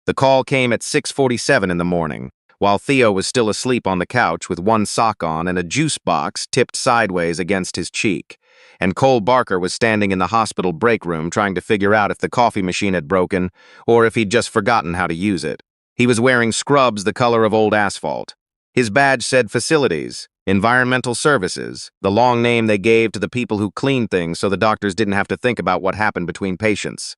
The call came at 6:47 in the morning, while Theo was still asleep on the couch with one sock on and a juice box tipped sideways against his cheek, and Cole Barker was standing in the hospital break room trying to figure out if the coffee machine had broken or if he'd just forgotten how to use it. He was wearing scrubs the color of old asphalt. His badge said Facilities, Environmental Services, the long name they gave to the people who cleaned things so the doctors didn't have to think about what happened between patients.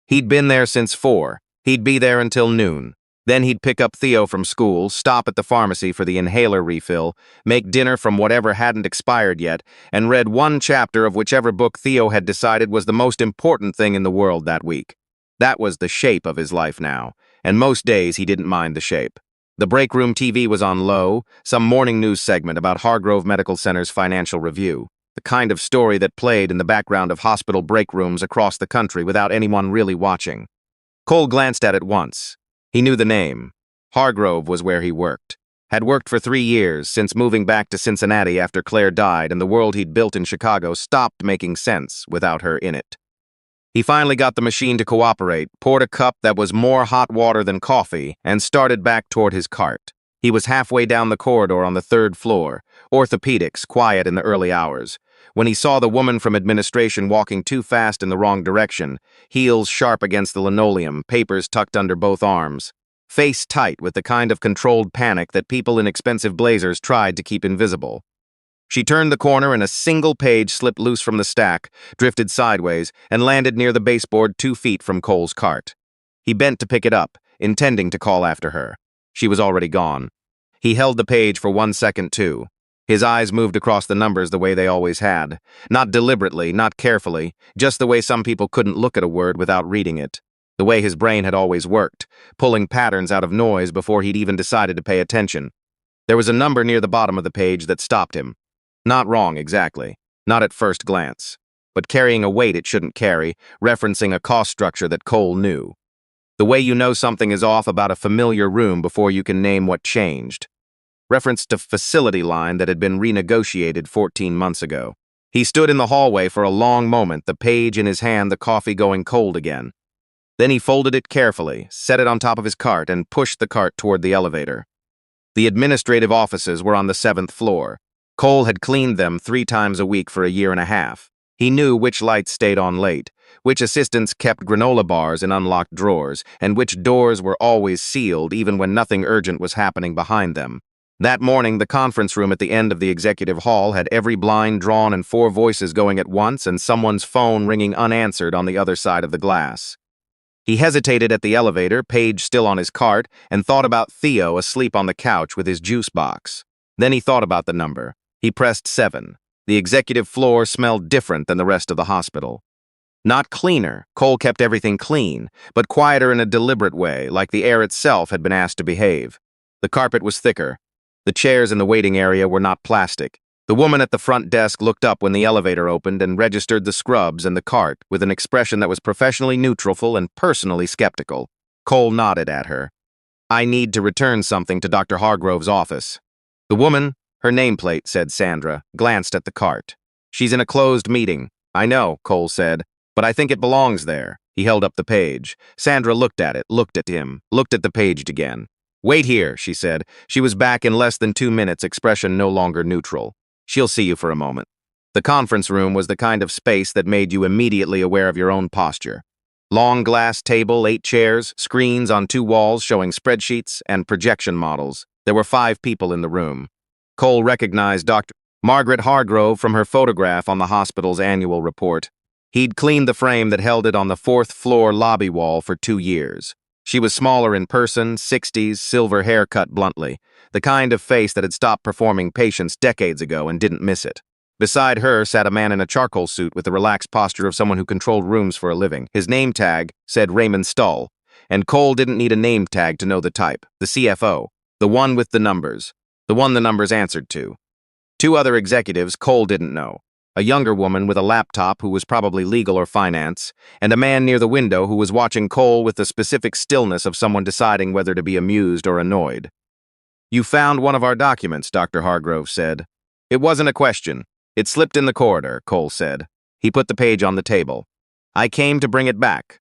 He'd been there since 4. He'd be there until noon. Then he'd pick up Theo from school, stop at the pharmacy for the inhaler refill, make dinner from whatever hadn't expired yet, and read one chapter of whichever book Theo had decided was the most important thing in the world that week. That was the shape of his life now, and most days he didn't mind the shape. The break room TV was on low, some morning news segment about Hargrove Medical Center's financial review, the kind of story that played in the background of hospital break rooms across the country without anyone really watching. Cole glanced at it once. He knew the name. Hargrove was where he worked. Had worked for 3 years, since moving back to Cincinnati after Claire died and the world he'd built in Chicago stopped making sense without her in it. He finally got the machine to cooperate, poured a cup that was more hot water than coffee, and started back toward his cart. He was halfway down the corridor on the 3rd floor, orthopedics, quiet in the early hours, when he saw the woman from administration walking too fast in the wrong direction, heels sharp against the linoleum, papers tucked under both arms, face tight with the kind of controlled panic that people in expensive blazers tried to keep invisible. She turned the corner and a single page slipped loose from the stack, drifted sideways, and landed near the baseboard 2 feet from Cole's cart. He bent to pick it up, intending to call after her. She was already gone. He held the page for 1 second, too. His eyes moved across the numbers the way they always had. Not deliberately, not carefully, just the way some people couldn't look at a word without reading it. The way his brain had always worked, pulling patterns out of noise before he'd even decided to pay attention. There was a number near the bottom of the page that stopped him. Not wrong, exactly. Not at first glance. But carrying a weight it shouldn't carry, referencing a cost structure that Cole knew. The way you know something is off about a familiar room before you can name what changed. Reference to facility line that had been renegotiated 14 months ago. He stood in the hallway for a long moment, the page in his hand, the coffee going cold again. Then he folded it carefully, set it on top of his cart, and pushed the cart toward the elevator. The administrative offices were on the 7th floor. Cole had cleaned them 3 times a week for a year and a half. He knew which lights stayed on late, which assistants kept granola bars in unlocked drawers, and which doors were always sealed even when nothing urgent was happening behind them. That morning, the conference room at the end of the executive hall had every blind drawn and 4 voices going at once and someone's phone ringing unanswered on the other side of the glass. He hesitated at the elevator, page still on his cart, and thought about Theo asleep on the couch with his juice box. Then he thought about the number. He pressed 7. The executive floor smelled different than the rest of the hospital. Not cleaner, Cole kept everything clean, but quieter in a deliberate way, like the air itself had been asked to behave. The carpet was thicker. The chairs in the waiting area were not plastic. The woman at the front desk looked up when the elevator opened and registered the scrubs and the cart with an expression that was professionally neutral and personally skeptical. Cole nodded at her. "I need to return something to Dr. Hargrove's office." The woman, her nameplate said Sandra, glanced at the cart. "She's in a closed meeting." "I know," Cole said, "but I think it belongs there." He held up the page. Sandra looked at it, looked at him, looked at the page again. "Wait here," she said. She was back in less than 2 minutes, expression no longer neutral. "She'll see you for a moment." The conference room was the kind of space that made you immediately aware of your own posture. Long glass table, 8 chairs, screens on 2 walls showing spreadsheets and projection models. There were 5 people in the room. Cole recognized Dr. Margaret Hargrove from her photograph on the hospital's annual report. He'd cleaned the frame that held it on the 4th floor lobby wall for 2 years. She was smaller in person, 60s, silver hair cut bluntly, the kind of face that had stopped performing patients decades ago and didn't miss it. Beside her sat a man in a charcoal suit with the relaxed posture of someone who controlled rooms for a living. His name tag said Raymond Stull, and Cole didn't need a name tag to know the type, the CFO, the one with the numbers. The one the numbers answered to. 2 other executives Cole didn't know. A younger woman with a laptop who was probably legal or finance, and a man near the window who was watching Cole with the specific stillness of someone deciding whether to be amused or annoyed. "You found one of our documents," Dr. Hargrove said. "It wasn't a question. It slipped in the corridor," Cole said. He put the page on the table. "I came to bring it back."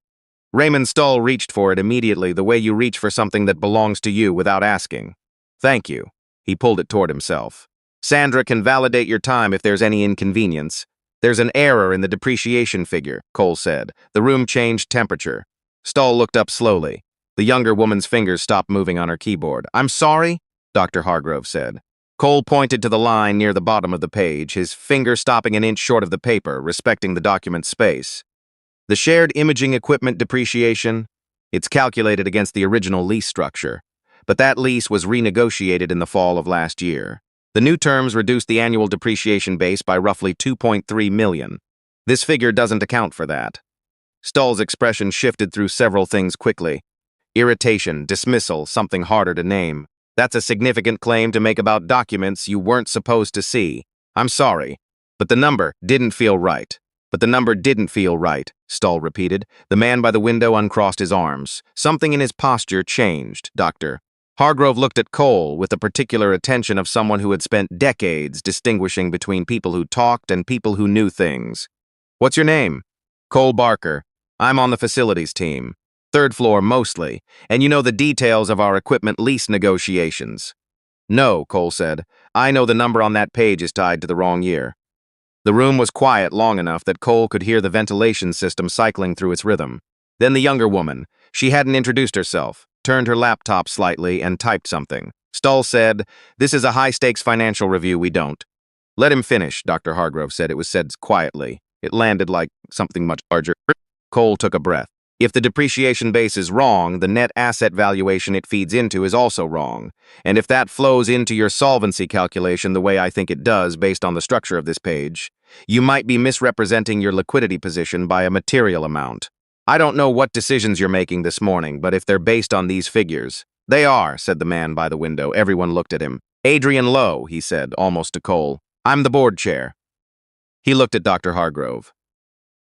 Raymond Stull reached for it immediately, the way you reach for something that belongs to you without asking. Thank you. He pulled it toward himself. Sandra can validate your time if there's any inconvenience. There's an error in the depreciation figure, Cole said. The room changed temperature. Stull looked up slowly. The younger woman's fingers stopped moving on her keyboard. I'm sorry, Dr. Hargrove said. Cole pointed to the line near the bottom of the page, his finger stopping an inch short of the paper, respecting the document's space. The shared imaging equipment depreciation, it's calculated against the original lease structure, but that lease was renegotiated in the fall of last year. The new terms reduced the annual depreciation base by roughly $2.3 million. This figure doesn't account for that. Stull's expression shifted through several things quickly. Irritation, dismissal, something harder to name. That's a significant claim to make about documents you weren't supposed to see. I'm sorry, but the number didn't feel right. But the number didn't feel right, Stull repeated. The man by the window uncrossed his arms. Something in his posture changed, Doctor. Hargrove looked at Cole with the particular attention of someone who had spent decades distinguishing between people who talked and people who knew things. What's your name? Cole Barker. I'm on the facilities team. Third floor mostly, and you know the details of our equipment lease negotiations. No, Cole said. I know the number on that page is tied to the wrong year. The room was quiet long enough that Cole could hear the ventilation system cycling through its rhythm. Then the younger woman, she hadn't introduced herself, turned her laptop slightly and typed something. Stull said, "This is a high-stakes financial review, we don't." Let him finish, Dr. Hargrove said. It was said quietly. It landed like something much larger. Cole took a breath. If the depreciation base is wrong, the net asset valuation it feeds into is also wrong. And if that flows into your solvency calculation the way I think it does based on the structure of this page, you might be misrepresenting your liquidity position by a material amount. I don't know what decisions you're making this morning, but if they're based on these figures— They are, said the man by the window. Everyone looked at him. Adrian Lowe, he said, almost to Cole. I'm the board chair. He looked at Dr. Hargrove.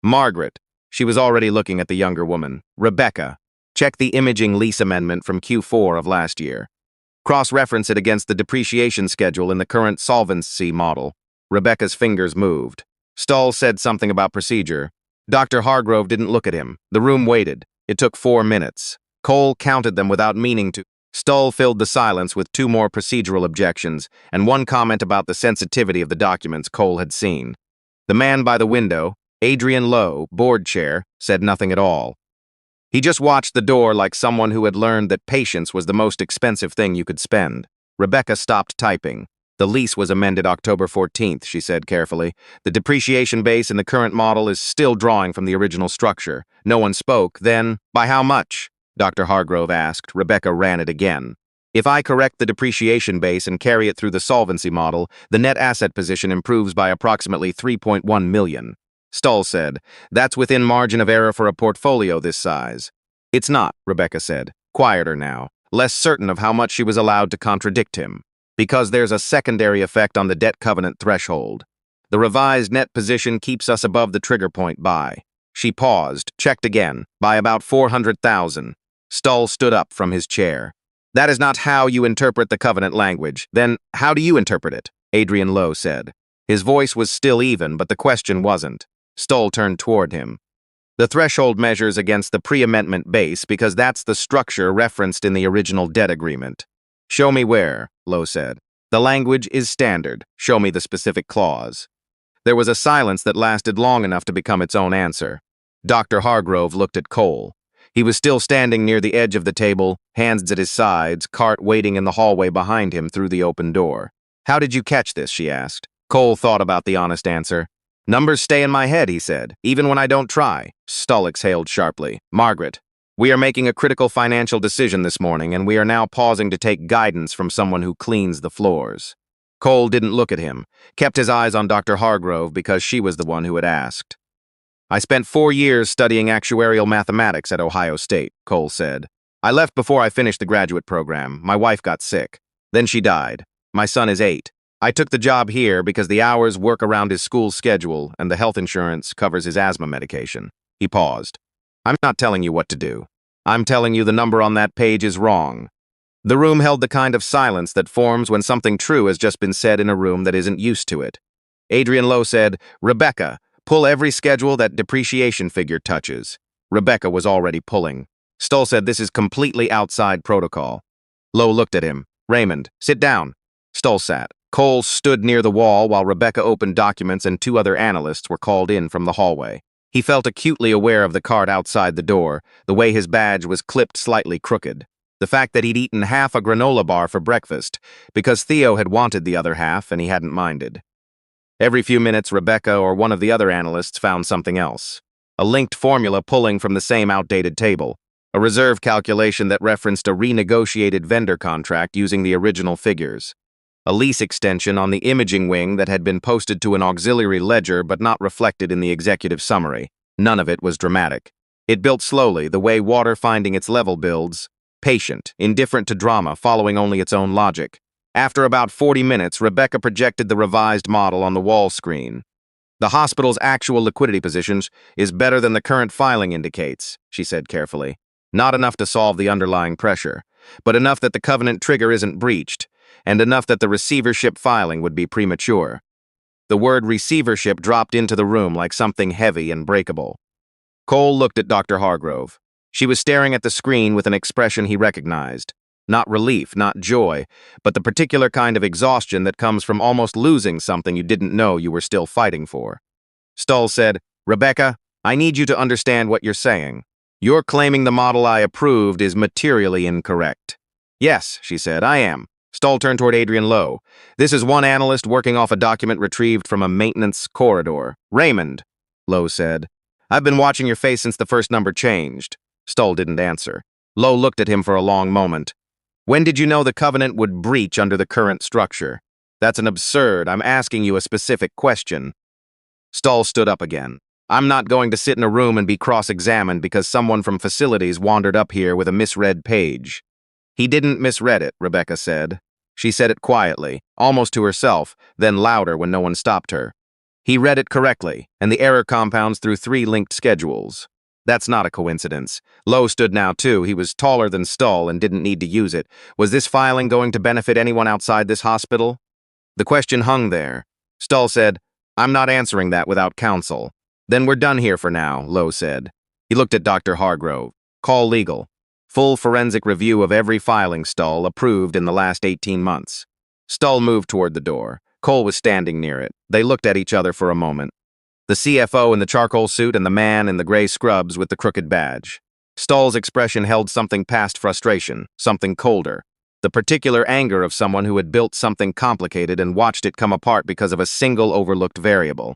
Margaret. She was already looking at the younger woman. Rebecca. Check the imaging lease amendment from Q4 of last year. Cross-reference it against the depreciation schedule in the current solvency model. Rebecca's fingers moved. Stull said something about procedure. Dr. Hargrove didn't look at him. The room waited. It took 4 minutes. Cole counted them without meaning to. Stull filled the silence with 2 more procedural objections and 1 comment about the sensitivity of the documents Cole had seen. The man by the window, Adrian Lowe, board chair, said nothing at all. He just watched the door like someone who had learned that patience was the most expensive thing you could spend. Rebecca stopped typing. The lease was amended October 14th, she said carefully. The depreciation base in the current model is still drawing from the original structure. No one spoke. Then, by how much? Dr. Hargrove asked. Rebecca ran it again. If I correct the depreciation base and carry it through the solvency model, the net asset position improves by approximately $3.1 million. Stull said, that's within margin of error for a portfolio this size. It's not, Rebecca said, quieter now, less certain of how much she was allowed to contradict him. Because there's a secondary effect on the debt covenant threshold. The revised net position keeps us above the trigger point by. She paused, checked again, by about 400,000. Stull stood up from his chair. That is not how you interpret the covenant language. Then, how do you interpret it? Adrian Lowe said. His voice was still even, but the question wasn't. Stull turned toward him. The threshold measures against the pre-amendment base because that's the structure referenced in the original debt agreement. Show me where, Lowe said. The language is standard. Show me the specific clause. There was a silence that lasted long enough to become its own answer. Dr. Hargrove looked at Cole. He was still standing near the edge of the table, hands at his sides, cart waiting in the hallway behind him through the open door. How did you catch this, she asked. Cole thought about the honest answer. Numbers stay in my head, he said, even when I don't try. Stull exhaled sharply. Margaret, we are making a critical financial decision this morning, and we are now pausing to take guidance from someone who cleans the floors. Cole didn't look at him, kept his eyes on Dr. Hargrove because she was the one who had asked. I spent 4 years studying actuarial mathematics at Ohio State, Cole said. I left before I finished the graduate program. My wife got sick. Then she died. My son is 8. I took the job here because the hours work around his school schedule and the health insurance covers his asthma medication. He paused. I'm not telling you what to do. I'm telling you the number on that page is wrong. The room held the kind of silence that forms when something true has just been said in a room that isn't used to it. Adrian Lowe said, Rebecca, pull every schedule that depreciation figure touches. Rebecca was already pulling. Stoll said this is completely outside protocol. Lowe looked at him. Raymond, sit down. Stoll sat. Cole stood near the wall while Rebecca opened documents and two other analysts were called in from the hallway. He felt acutely aware of the cart outside the door, the way his badge was clipped slightly crooked. The fact that he'd eaten half a granola bar for breakfast, because Theo had wanted the other half and he hadn't minded. Every few minutes, Rebecca or one of the other analysts found something else. A linked formula pulling from the same outdated table. A reserve calculation that referenced a renegotiated vendor contract using the original figures. A lease extension on the imaging wing that had been posted to an auxiliary ledger but not reflected in the executive summary. None of it was dramatic. It built slowly, the way water finding its level builds. Patient, indifferent to drama, following only its own logic. After about 40 minutes, Rebecca projected the revised model on the wall screen. The hospital's actual liquidity positions is better than the current filing indicates, she said carefully. Not enough to solve the underlying pressure, but enough that the covenant trigger isn't breached, and enough that the receivership filing would be premature. The word receivership dropped into the room like something heavy and breakable. Cole looked at Dr. Hargrove. She was staring at the screen with an expression he recognized. Not relief, not joy, but the particular kind of exhaustion that comes from almost losing something you didn't know you were still fighting for. Stoll said, "Rebecca, I need you to understand what you're saying. You're claiming the model I approved is materially incorrect." "Yes," she said, "I am." Stoll turned toward Adrian Lowe. "This is one analyst working off a document retrieved from a maintenance corridor." "Raymond," Lowe said, "I've been watching your face since the first number changed." Stoll didn't answer. Lowe looked at him for a long moment. "When did you know the covenant would breach under the current structure?" "That's an absurd. I'm asking you a specific question." Stoll stood up again. "I'm not going to sit in a room and be cross-examined because someone from facilities wandered up here with a misread page." "He didn't misread it," Rebecca said. She said it quietly, almost to herself, then louder when no one stopped her. "He read it correctly, and the error compounds through 3 linked schedules." That's not a coincidence. Lowe stood now, too. He was taller than Stoll and didn't need to use it. Was this filing going to benefit anyone outside this hospital? The question hung there. Stoll said, "I'm not answering that without counsel." "Then we're done here for now," Lowe said. He looked at Dr. Hargrove. "Call legal. Full forensic review of every filing Stoll approved in the last 18 months. Stoll moved toward the door. Cole was standing near it. They looked at each other for a moment. The CFO in the charcoal suit and the man in the gray scrubs with the crooked badge. Stoll's expression held something past frustration, something colder. The particular anger of someone who had built something complicated and watched it come apart because of a single overlooked variable.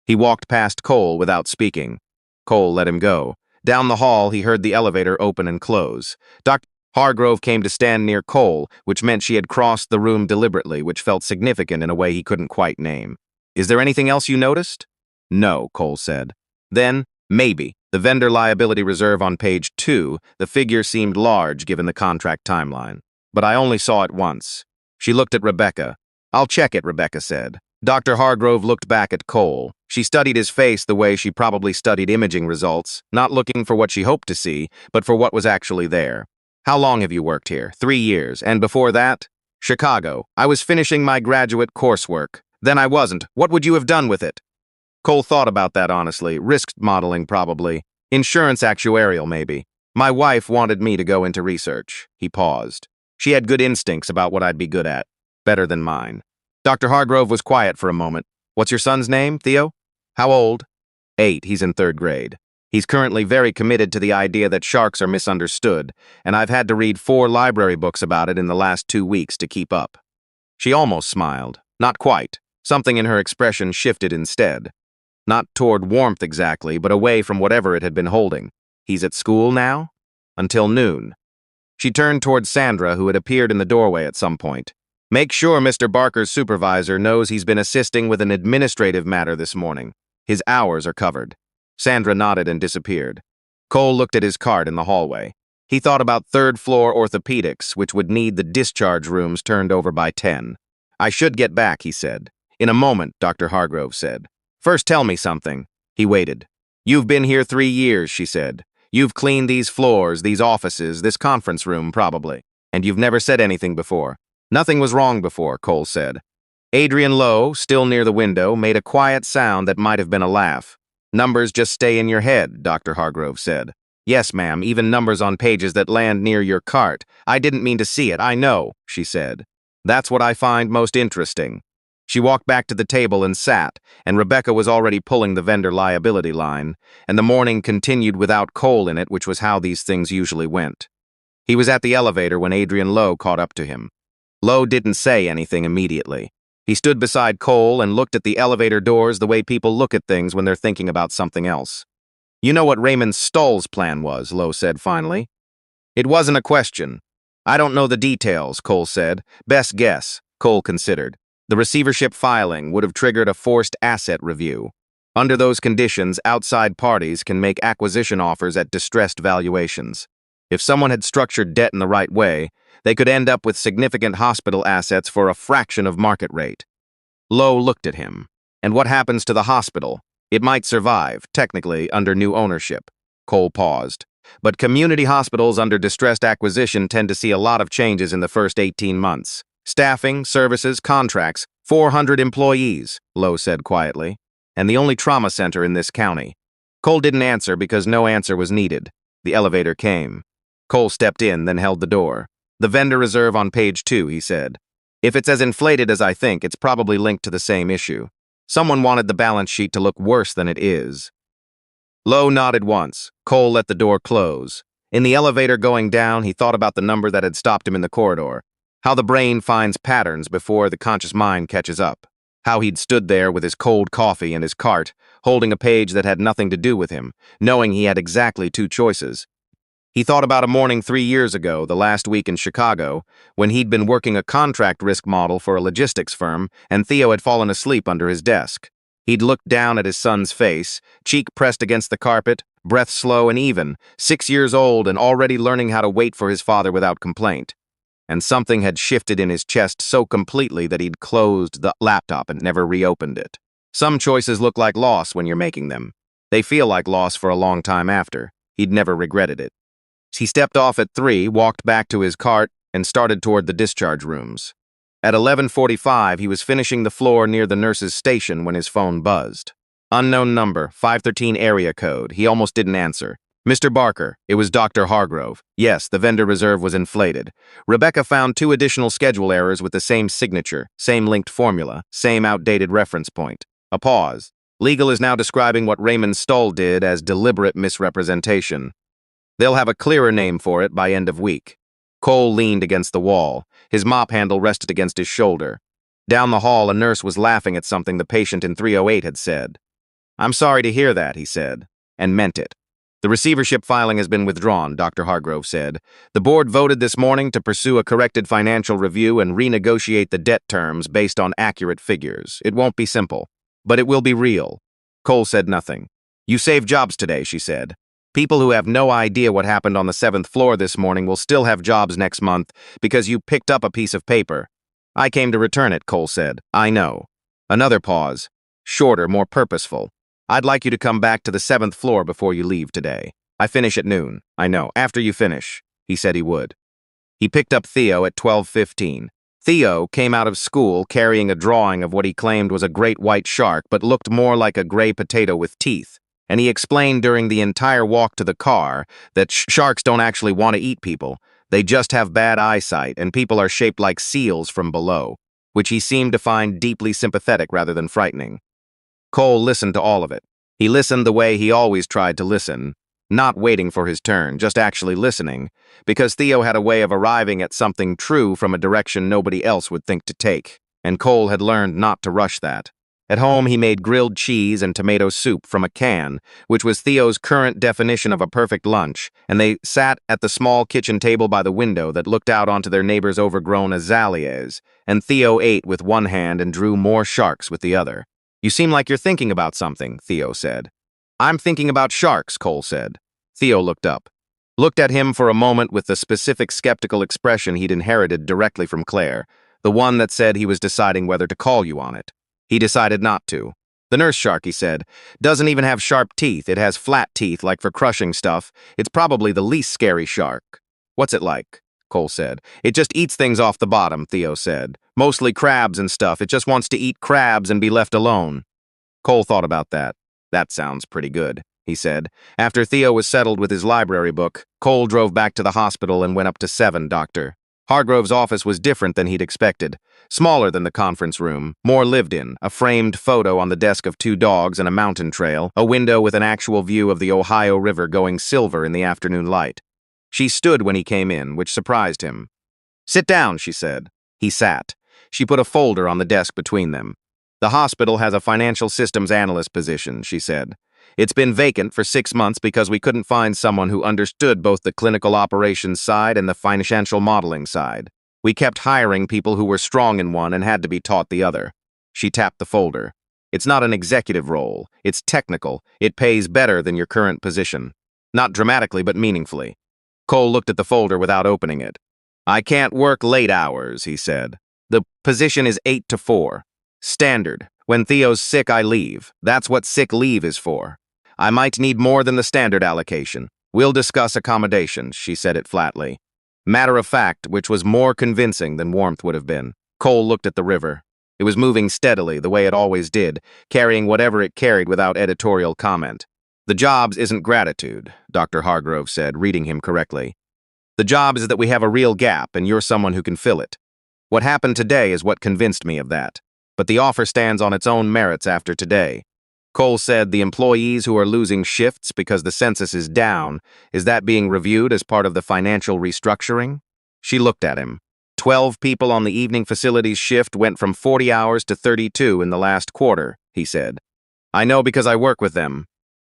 He walked past Cole without speaking. Cole let him go. Down the hall, he heard the elevator open and close. Dr. Hargrove came to stand near Cole, which meant she had crossed the room deliberately, which felt significant in a way he couldn't quite name. "Is there anything else you noticed?" "No," Cole said. "Then, maybe. The vendor liability reserve on page 2, the figure seemed large given the contract timeline. But I only saw it once." She looked at Rebecca. "I'll check it," Rebecca said. Dr. Hargrove looked back at Cole. She studied his face the way she probably studied imaging results, not looking for what she hoped to see, but for what was actually there. "How long have you worked here?" 3 years. "And before that?" "Chicago. I was finishing my graduate coursework." "Then I wasn't. What would you have done with it?" Cole thought about that honestly. Risk modeling, probably. Insurance actuarial, maybe. "My wife wanted me to go into research." He paused. "She had good instincts about what I'd be good at. Better than mine." Dr. Hargrove was quiet for a moment. "What's your son's name, Theo?" "How old?" 8. He's in 3rd grade. He's currently very committed to the idea that sharks are misunderstood, and I've had to read 4 library books about it in the last 2 weeks to keep up." She almost smiled. Not quite. Something in her expression shifted instead. Not toward warmth exactly, but away from whatever it had been holding. "He's at school now?" "Until noon." She turned toward Sandra, who had appeared in the doorway at some point. "Make sure Mr. Barker's supervisor knows he's been assisting with an administrative matter this morning. His hours are covered." Sandra nodded and disappeared. Cole looked at his cart in the hallway. He thought about 3rd-floor orthopedics, which would need the discharge rooms turned over by 10. "I should get back," he said. "In a moment," Dr. Hargrove said. "First tell me something." He waited. "You've been here 3 years," she said. "You've cleaned these floors, these offices, this conference room, probably. And you've never said anything before." "Nothing was wrong before," Cole said. Adrian Lowe, still near the window, made a quiet sound that might have been a laugh. Numbers just stay in your head, Dr. Hargrove said. Yes, ma'am, even numbers on pages that land near your cart. I didn't mean to see it, I know, she said. That's what I find most interesting. She walked back to the table and sat, and Rebecca was already pulling the vendor liability line, and the morning continued without Cole in it, which was how these things usually went. He was at the elevator when Adrian Lowe caught up to him. Lowe didn't say anything immediately. He stood beside Cole and looked at the elevator doors the way people look at things when they're thinking about something else. You know what Raymond Stoll's plan was, Lowe said finally. It wasn't a question. I don't know the details, Cole said. Best guess, Cole considered. The receivership filing would have triggered a forced asset review. Under those conditions, outside parties can make acquisition offers at distressed valuations. If someone had structured debt in the right way, they could end up with significant hospital assets for a fraction of market rate. Lowe looked at him. And what happens to the hospital? It might survive, technically, under new ownership. Cole paused. But community hospitals under distressed acquisition tend to see a lot of changes in the first 18 months. Staffing, services, contracts, 400 employees, Lowe said quietly. And the only trauma center in this county. Cole didn't answer because no answer was needed. The elevator came. Cole stepped in, then held the door. The vendor reserve on page 2, he said. If it's as inflated as I think, it's probably linked to the same issue. Someone wanted the balance sheet to look worse than it is. Lowe nodded once. Cole let the door close. In the elevator going down, he thought about the number that had stopped him in the corridor. How the brain finds patterns before the conscious mind catches up. How he'd stood there with his cold coffee and his cart, holding a page that had nothing to do with him, knowing he had exactly 2 choices. He thought about a morning 3 years ago, the last week in Chicago, when he'd been working a contract risk model for a logistics firm, and Theo had fallen asleep under his desk. He'd looked down at his son's face, cheek pressed against the carpet, breath slow and even, 6 years old and already learning how to wait for his father without complaint. And something had shifted in his chest so completely that he'd closed the laptop and never reopened it. Some choices look like loss when you're making them. They feel like loss for a long time after. He'd never regretted it. He stepped off at 3, walked back to his cart, and started toward the discharge rooms. At 11:45, he was finishing the floor near the nurse's station when his phone buzzed. Unknown number, 513 area code. He almost didn't answer. Mr. Barker, it was Dr. Hargrove. Yes, the vendor reserve was inflated. Rebecca found 2 additional schedule errors with the same signature, same linked formula, same outdated reference point. A pause. Legal is now describing what Raymond Stoll did as deliberate misrepresentation. They'll have a clearer name for it by end of week. Cole leaned against the wall. His mop handle rested against his shoulder. Down the hall, a nurse was laughing at something the patient in 308 had said. I'm sorry to hear that, he said, and meant it. The receivership filing has been withdrawn, Dr. Hargrove said. The board voted this morning to pursue a corrected financial review and renegotiate the debt terms based on accurate figures. It won't be simple, but it will be real. Cole said nothing. You saved jobs today, she said. People who have no idea what happened on the 7th floor this morning will still have jobs next month because you picked up a piece of paper. I came to return it, Cole said. I know. Another pause. Shorter, more purposeful. I'd like you to come back to the 7th floor before you leave today. I finish at noon. I know. After you finish. He said he would. He picked up Theo at 12:15. Theo came out of school carrying a drawing of what he claimed was a great white shark but looked more like a gray potato with teeth. And he explained during the entire walk to the car that sharks don't actually want to eat people. They just have bad eyesight, and people are shaped like seals from below, which he seemed to find deeply sympathetic rather than frightening. Cole listened to all of it. He listened the way he always tried to listen, not waiting for his turn, just actually listening, because Theo had a way of arriving at something true from a direction nobody else would think to take, and Cole had learned not to rush that. At home, he made grilled cheese and tomato soup from a can, which was Theo's current definition of a perfect lunch, and they sat at the small kitchen table by the window that looked out onto their neighbor's overgrown azaleas, and Theo ate with one hand and drew more sharks with the other. You seem like you're thinking about something, Theo said. I'm thinking about sharks, Cole said. Theo looked up. Looked at him for a moment with the specific skeptical expression he'd inherited directly from Claire, the one that said he was deciding whether to call you on it. He decided not to. The nurse shark, he said, doesn't even have sharp teeth. It has flat teeth, like for crushing stuff. It's probably the least scary shark. What's it like? Cole said. It just eats things off the bottom, Theo said. Mostly crabs and stuff. It just wants to eat crabs and be left alone. Cole thought about that. "That sounds pretty good," he said. After Theo was settled with his library book, Cole drove back to the hospital and went up to 7, Dr. Hargrove's office was different than he'd expected. Smaller than the conference room, more lived in, a framed photo on the desk of 2 dogs and a mountain trail, a window with an actual view of the Ohio River going silver in the afternoon light. She stood when he came in, which surprised him. "Sit down," she said. He sat. She put a folder on the desk between them. "The hospital has a financial systems analyst position," she said. "It's been vacant for 6 months because we couldn't find someone who understood both the clinical operations side and the financial modeling side. We kept hiring people who were strong in one and had to be taught the other." She tapped the folder. "It's not an executive role. It's technical. It pays better than your current position. Not dramatically, but meaningfully." Cole looked at the folder without opening it. "I can't work late hours," he said. "The position is 8 to 4. Standard. When Theo's sick, I leave. That's what sick leave is for. I might need more than the standard allocation. We'll discuss accommodations," she said it flatly. Matter of fact, which was more convincing than warmth would have been. Cole looked at the river. It was moving steadily, the way it always did, carrying whatever it carried without editorial comment. "The jobs isn't gratitude," Dr. Hargrove said, reading him correctly. "The jobs is that we have a real gap, and you're someone who can fill it. What happened today is what convinced me of that. But the offer stands on its own merits after today." Cole said, "The employees who are losing shifts because the census is down, is that being reviewed as part of the financial restructuring?" She looked at him. 12 people on the evening facilities shift went from 40 hours to 32 in the last quarter," he said. "I know because I work with them.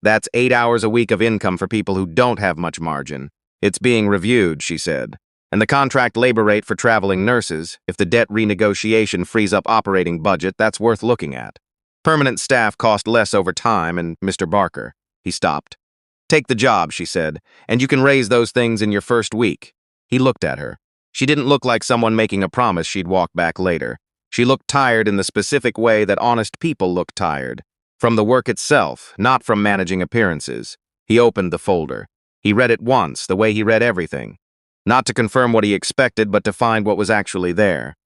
That's 8 hours a week of income for people who don't have much margin. It's being reviewed," she said. "And the contract labor rate for traveling nurses, if the debt renegotiation frees up operating budget, that's worth looking at. Permanent staff cost less over time, and Mr. Barker." He stopped. "Take the job," she said, "and you can raise those things in your first week." He looked at her. She didn't look like someone making a promise she'd walk back later. She looked tired in the specific way that honest people look tired. From the work itself, not from managing appearances. He opened the folder. He read it once, the way he read everything. Not to confirm what he expected, but to find what was actually there.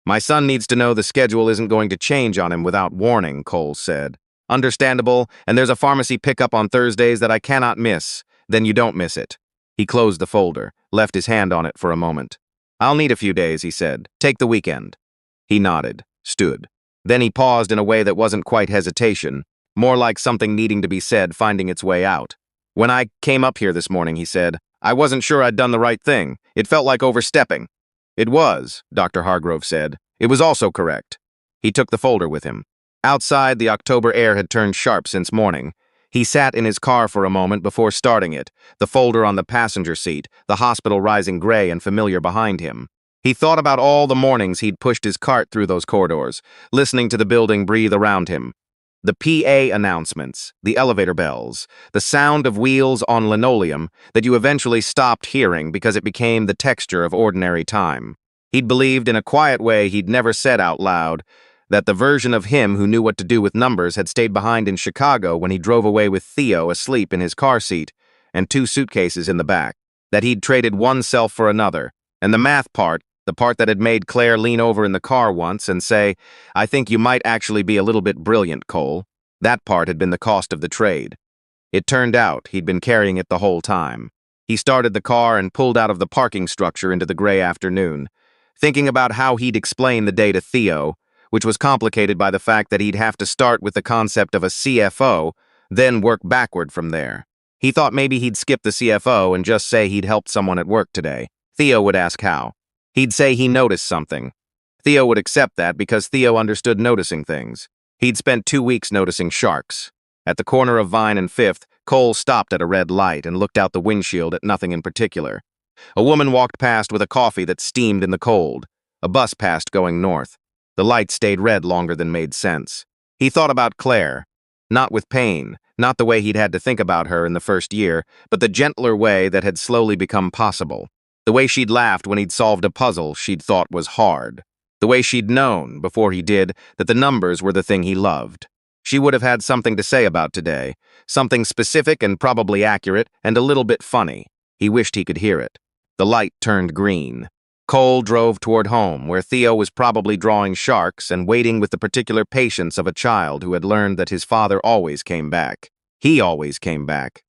"My son needs to know the schedule isn't going to change on him without warning," Cole said. "Understandable, and there's a pharmacy pickup on Thursdays that I cannot miss. Then you don't miss it." He closed the folder, left his hand on it for a moment. "I'll need a few days," he said. "Take the weekend." He nodded, stood. Then he paused in a way that wasn't quite hesitation, more like something needing to be said finding its way out. "When I came up here this morning," he said, "I wasn't sure I'd done the right thing. It felt like overstepping." "It was," Dr. Hargrove said. "It was also correct." He took the folder with him. Outside, the October air had turned sharp since morning. He sat in his car for a moment before starting it, the folder on the passenger seat, the hospital rising gray and familiar behind him. He thought about all the mornings he'd pushed his cart through those corridors, listening to the building breathe around him. The PA announcements, the elevator bells, the sound of wheels on linoleum that you eventually stopped hearing because it became the texture of ordinary time. He'd believed in a quiet way he'd never said out loud that the version of him who knew what to do with numbers had stayed behind in Chicago when he drove away with Theo asleep in his car seat and 2 suitcases in the back, that he'd traded one self for another, and the math part, the part that had made Claire lean over in the car once and say, "I think you might actually be a little bit brilliant, Cole." That part had been the cost of the trade. It turned out he'd been carrying it the whole time. He started the car and pulled out of the parking structure into the gray afternoon, thinking about how he'd explain the day to Theo, which was complicated by the fact that he'd have to start with the concept of a CFO, then work backward from there. He thought maybe he'd skip the CFO and just say he'd helped someone at work today. Theo would ask how. He'd say he noticed something. Theo would accept that because Theo understood noticing things. He'd spent 2 weeks noticing sharks. At the corner of Vine and 5th, Cole stopped at a red light and looked out the windshield at nothing in particular. A woman walked past with a coffee that steamed in the cold. A bus passed going north. The light stayed red longer than made sense. He thought about Claire. Not with pain, not the way he'd had to think about her in the first year, but the gentler way that had slowly become possible. The way she'd laughed when he'd solved a puzzle she'd thought was hard. The way she'd known, before he did, that the numbers were the thing he loved. She would have had something to say about today, something specific and probably accurate and a little bit funny. He wished he could hear it. The light turned green. Cole drove toward home, where Theo was probably drawing sharks and waiting with the particular patience of a child who had learned that his father always came back. He always came back.